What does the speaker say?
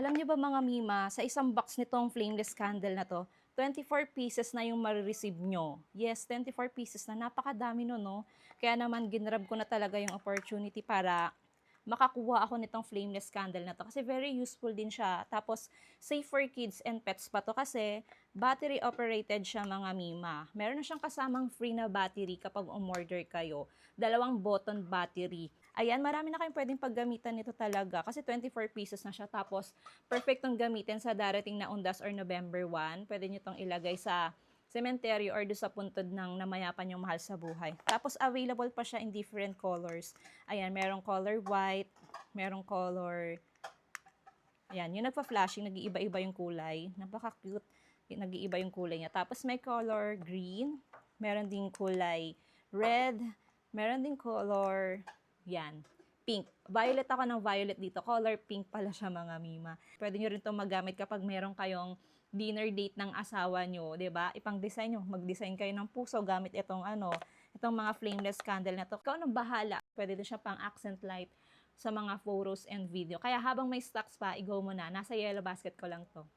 Alam niyo ba mga Mima, sa isang box nitong flameless candle na 'to, 24 pieces na yung mare-receive nyo. Yes, 24 pieces na. Napakadami nun, no? Kaya naman, ginrab ko na talaga yung opportunity para makakuha ako nitong flameless candle na to. Kasi very useful din siya. Tapos, safe for kids and pets pa to kasi battery operated siya mga Mima. Meron na siyang kasamang free na battery kapag umorder kayo. 2 button battery. Ayan, marami na kayong pwedeng paggamitan nito talaga kasi 24 pieces na siya. Tapos, perfect tong gamitin sa darating na Undas or November 1. Pwede nyo tong ilagay sa cemetery or do sa puntod ng namayapan yung mahal sa buhay. Tapos, available pa siya in different colors. Ayan, merong color white, merong color, ayan, yung nagpa-flashing, nag-iiba-iba yung kulay. Napaka-cute, nag-iiba yung kulay niya. Tapos, may color green, meron ding kulay red, meron ding color, yan, pink. Violet ako ng violet dito. Color pink pala siya mga Mima. Pwede nyo rin itong magamit kapag meron kayong dinner date ng asawa nyo, 'di ba? Ipang-design nyo. Mag-design kayo ng puso gamit itong mga flameless candle na to. Ikaw nang bahala. Pwede din siya pang accent light sa mga photos and video. Kaya habang may stocks pa, i-go mo na. Nasa yellow basket ko lang to.